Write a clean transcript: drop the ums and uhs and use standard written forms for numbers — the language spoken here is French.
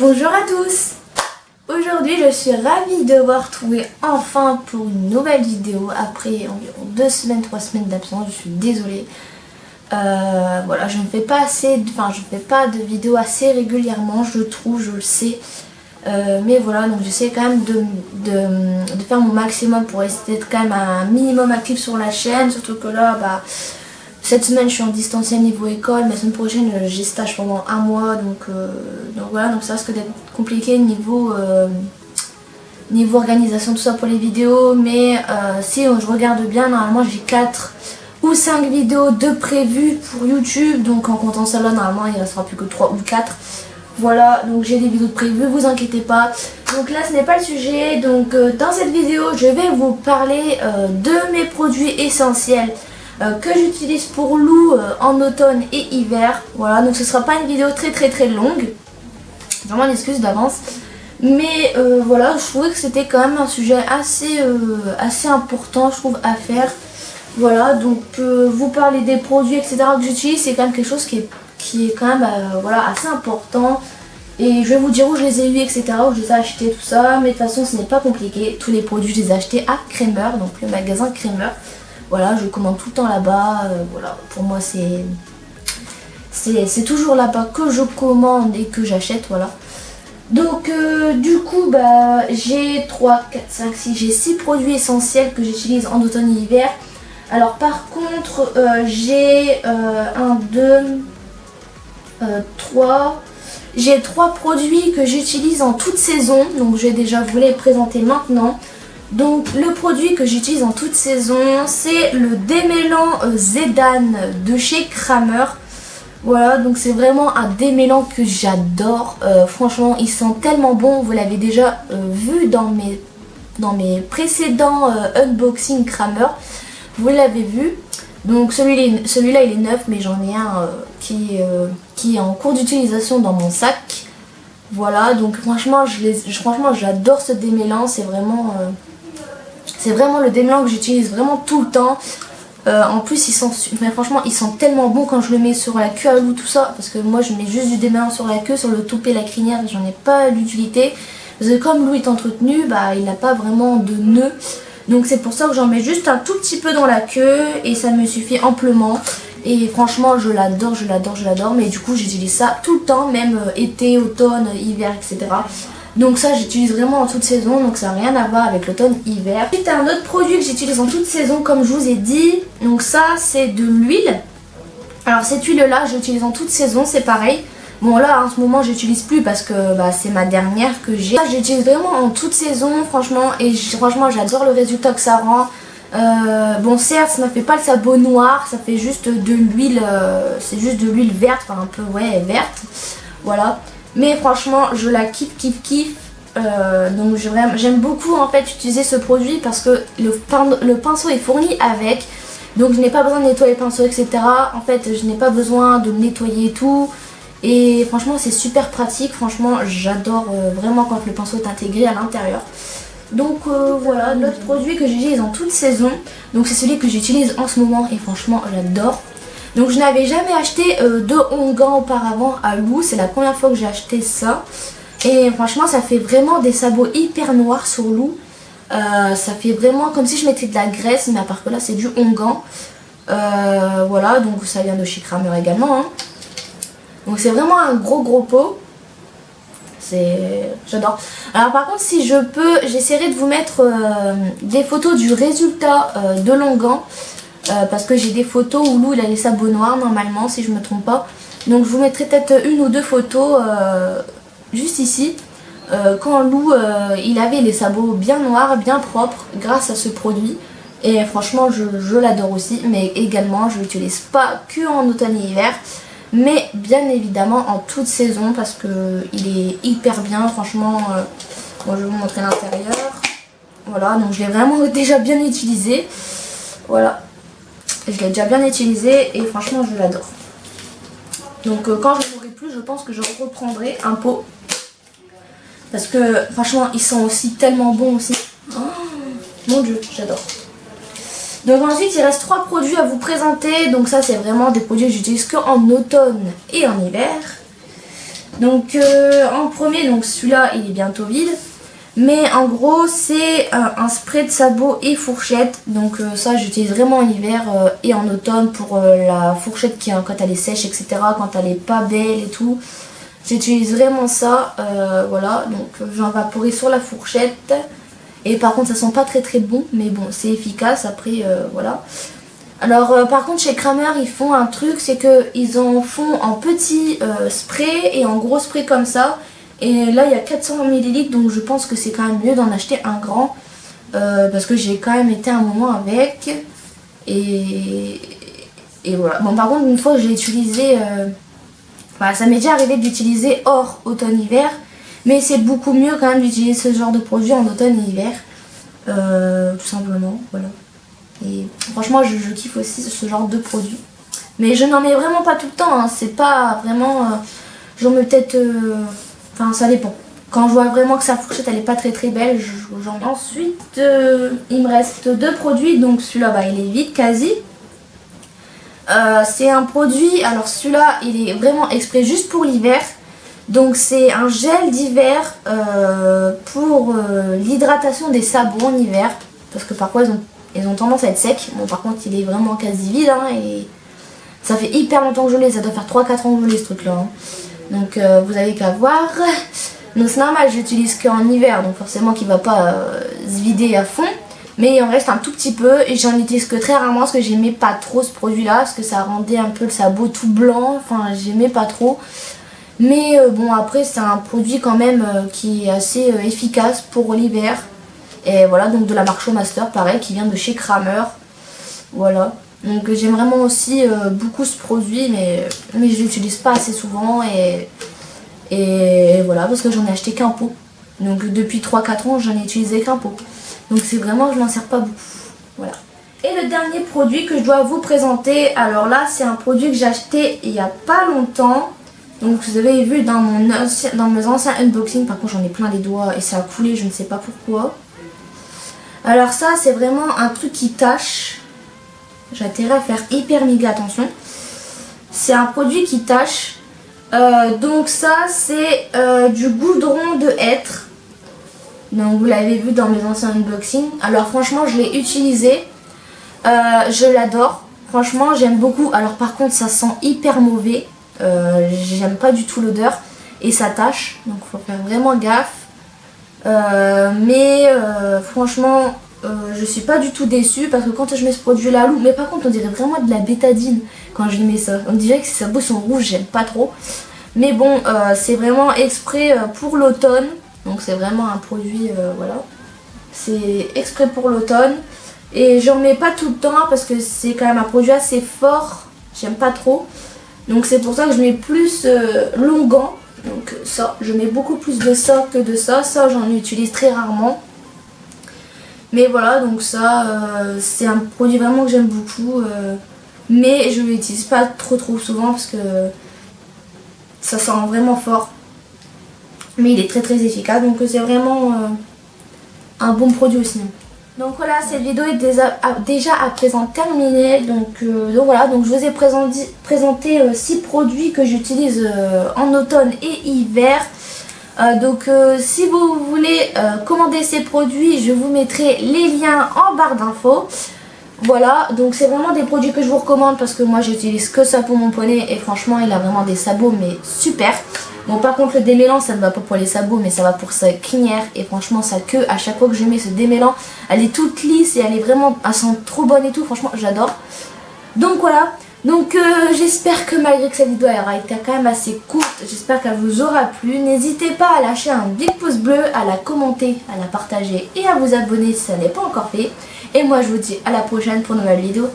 Bonjour à tous. Aujourd'hui je suis ravie de vous retrouver enfin pour une nouvelle vidéo après environ 2 semaines, 3 semaines d'absence. Je suis désolée. Voilà, je ne fais pas de vidéos assez régulièrement, je trouve, je le sais. Mais voilà, donc j'essaie quand même de faire mon maximum pour essayer d'être quand même un minimum actif sur la chaîne. Surtout que là, cette semaine je suis en distanciel niveau école, mais la semaine prochaine j'ai stage pendant un mois, donc voilà, donc ça risque d'être compliqué niveau organisation, tout ça pour les vidéos. Mais si je regarde bien, normalement j'ai 4 ou 5 vidéos de prévues pour YouTube, donc en comptant celle-là, normalement il ne restera plus que 3 ou 4. Voilà, donc j'ai des vidéos de prévues, vous inquiétez pas. Donc là ce n'est pas le sujet, donc dans cette vidéo je vais vous parler de mes produits essentiels que j'utilise pour Lou en automne et hiver. Voilà, donc ce sera pas une vidéo très longue, vraiment une excuse d'avance. Mais voilà, je trouvais que c'était quand même un sujet assez important, je trouve, à faire. Voilà, donc vous parler des produits etc que j'utilise, c'est quand même quelque chose qui est quand même voilà, assez important. Et je vais vous dire où je les ai eu etc, où je les ai achetés, tout ça. Mais de toute façon ce n'est pas compliqué, tous les produits je les ai achetés à Kremer, donc le magasin Kremer. Voilà, je commande tout le temps là-bas, voilà, pour moi c'est toujours là-bas que je commande et que j'achète, voilà. Donc du coup, j'ai 3, 4, 5, 6, j'ai 6 produits essentiels que j'utilise en automne et hiver. Alors par contre, j'ai 1, 2, 3... J'ai 3 produits que j'utilise en toute saison, donc je vais déjà vous les présenter maintenant. Donc le produit que j'utilise en toute saison, c'est le démêlant Zedane de chez Kramer. Voilà, donc c'est vraiment un démêlant que j'adore. Franchement, il sent tellement bon. Vous l'avez déjà vu dans mes précédents unboxing Kramer. Vous l'avez vu. Donc celui-là il est neuf, mais j'en ai un qui est en cours d'utilisation dans mon sac. Voilà, donc franchement j'adore ce démêlant. C'est vraiment le démêlant que j'utilise vraiment tout le temps. En plus franchement il sent tellement bon quand je le mets sur la queue à Lou, tout ça. Parce que moi je mets juste du démêlant sur la queue, sur le toupet, la crinière, j'en ai pas d'utilité. Parce que comme Lou est entretenu, il n'a pas vraiment de nœud. Donc c'est pour ça que j'en mets juste un tout petit peu dans la queue et ça me suffit amplement. Et franchement je l'adore. Mais du coup j'utilise ça tout le temps, même été, automne, hiver, etc. Donc ça j'utilise vraiment en toute saison, donc ça n'a rien à voir avec l'automne, hiver. Ensuite un autre produit que j'utilise en toute saison, comme je vous ai dit. Donc ça c'est de l'huile. Alors cette huile là j'utilise en toute saison, c'est pareil. Bon là en ce moment j'utilise plus parce que c'est ma dernière que j'ai. J'utilise vraiment en toute saison franchement, et franchement j'adore le résultat que ça rend. Bon certes ça ne fait pas le sabot noir, ça fait juste de l'huile, c'est juste de l'huile verte, enfin un peu verte. Voilà. Mais franchement je la kiffe. Donc j'aime beaucoup en fait utiliser ce produit parce que le pinceau est fourni avec. Donc je n'ai pas besoin de nettoyer le pinceau etc. En fait je n'ai pas besoin de le nettoyer et tout. Et franchement c'est super pratique, franchement j'adore vraiment quand le pinceau est intégré à l'intérieur. Donc voilà, l'autre produit que j'utilise en toute saison, donc c'est celui que j'utilise en ce moment et franchement j'adore. Donc je n'avais jamais acheté de onguent auparavant à Lou, c'est la première fois que j'ai acheté ça. Et franchement ça fait vraiment des sabots hyper noirs sur Lou. Ça fait vraiment comme si je mettais de la graisse, mais à part que là c'est du onguent. Voilà, donc ça vient de chez Kramer également, hein. Donc c'est vraiment un gros pot. J'adore. Alors par contre si je peux, j'essaierai de vous mettre des photos du résultat de l'onguent. Parce que j'ai des photos où Lou il a les sabots noirs normalement, si je me trompe pas. Donc je vous mettrai peut-être 1 ou 2 photos juste ici. Quand Lou il avait les sabots bien noirs, bien propres grâce à ce produit. Et franchement je l'adore aussi. Mais également je l'utilise pas que en automne et hiver, mais bien évidemment en toute saison parce que il est hyper bien. Franchement bon, je vais vous montrer l'intérieur. Voilà, donc je l'ai vraiment déjà bien utilisé. Voilà, je l'ai déjà bien utilisé et franchement je l'adore. Donc quand je n'aurai plus, je pense que je reprendrai un pot parce que franchement il sent aussi tellement bon aussi. Oh, mon dieu, j'adore. Donc ensuite il reste 3 produits à vous présenter. Donc ça c'est vraiment des produits que j'utilise qu'en automne et en hiver. Donc en premier, donc celui-là il est bientôt vide. Mais en gros c'est un spray de sabot et fourchette. Donc ça j'utilise vraiment en hiver et en automne pour la fourchette qui, quand elle est sèche, etc. Quand elle est pas belle et tout. J'utilise vraiment ça. Voilà, donc j'en vaporise sur la fourchette. Et par contre ça sent pas très bon, mais bon c'est efficace après voilà. Alors par contre chez Kramer ils font un truc, c'est que ils en font en petit spray et en gros spray comme ça. Et là il y a 400 ml, donc je pense que c'est quand même mieux d'en acheter un grand. Parce que j'ai quand même été un moment avec. Et voilà. Bon par contre une fois j'ai utilisé... Voilà, ça m'est déjà arrivé d'utiliser hors automne-hiver. Mais c'est beaucoup mieux quand même d'utiliser ce genre de produit en automne et hiver. Tout simplement, voilà. Et franchement je kiffe aussi ce genre de produit. Mais je n'en mets vraiment pas tout le temps, hein. C'est pas vraiment... j'en mets peut-être... Enfin ça dépend. Quand je vois vraiment que sa fourchette elle est pas très belle, j'en mets. Ensuite il me reste 2 produits. Donc celui-là bah, il est vide quasi. C'est un produit, alors celui-là il est vraiment exprès juste pour l'hiver. Donc c'est un gel d'hiver pour l'hydratation des sabots en hiver. Parce que parfois ils ont tendance à être secs. Bon par contre il est vraiment quasi vide hein, et ça fait hyper longtemps que je l'ai. Ça doit faire 3-4 ans que je l'ai ce truc là hein. Donc vous avez qu'à voir. Donc c'est normal, j'utilise qu'en hiver. Donc forcément qu'il va pas se vider à fond. Mais il en reste un tout petit peu. Et j'en utilise que très rarement parce que j'aimais pas trop ce produit là. Parce que ça rendait un peu le sabot tout blanc. Enfin j'aimais pas trop. Mais bon après c'est un produit quand même qui est assez efficace pour l'hiver. Et voilà, donc de la marque Showmaster, pareil, qui vient de chez Kramer. Voilà. Donc j'aime vraiment aussi beaucoup ce produit, mais je l'utilise pas assez souvent. Et voilà, parce que j'en ai acheté qu'un pot. Donc depuis 3-4 ans, j'en ai utilisé qu'un pot. Donc c'est vraiment, je m'en sers pas beaucoup. Voilà. Et le dernier produit que je dois vous présenter, alors là c'est un produit que j'ai acheté il y a pas longtemps. Donc vous avez vu dans mes anciens unboxings, par contre j'en ai plein les doigts et ça a coulé, je ne sais pas pourquoi. Alors ça c'est vraiment un truc qui tâche. J'ai intérêt à faire hyper méga attention. C'est un produit qui tâche. Donc ça c'est du goudron de hêtre. Donc vous l'avez vu dans mes anciens unboxings. Alors franchement je l'ai utilisé. Je l'adore. Franchement j'aime beaucoup. Alors par contre ça sent hyper mauvais. J'aime pas du tout l'odeur. Et ça tâche. Donc faut faire vraiment gaffe. Franchement je suis pas du tout déçue parce que quand je mets ce produit là, mais par contre on dirait vraiment de la bétadine quand je mets ça. On dirait que ses sabots sont rouges, j'aime pas trop. Mais bon c'est vraiment exprès pour l'automne. Donc c'est vraiment un produit voilà. C'est exprès pour l'automne. Et j'en mets pas tout le temps parce que c'est quand même un produit assez fort. J'aime pas trop. Donc c'est pour ça que je mets plus Longan. Donc ça, je mets beaucoup plus de ça que de ça. Ça, j'en utilise très rarement. Mais voilà, donc ça, c'est un produit vraiment que j'aime beaucoup. Mais je ne l'utilise pas trop souvent parce que ça sent vraiment fort. Mais il est très efficace. Donc c'est vraiment un bon produit aussi. Donc voilà, cette vidéo est déjà à présent terminée. Donc voilà, donc je vous ai présenté 6 produits que j'utilise en automne et hiver. Si vous voulez commander ces produits, je vous mettrai les liens en barre d'infos. Voilà, donc c'est vraiment des produits que je vous recommande parce que moi j'utilise que ça pour mon poney et franchement il a vraiment des sabots mais super. Bon par contre le démêlant ça ne va pas pour les sabots mais ça va pour sa crinière et franchement sa queue, à chaque fois que je mets ce démêlant elle est toute lisse et elle sent trop bonne et tout, franchement j'adore. Donc voilà, donc j'espère que malgré que cette vidéo elle aura été quand même assez courte, j'espère qu'elle vous aura plu. N'hésitez pas à lâcher un big pouce bleu, à la commenter, à la partager et à vous abonner si ça n'est pas encore fait. Et moi je vous dis à la prochaine pour une nouvelle vidéo.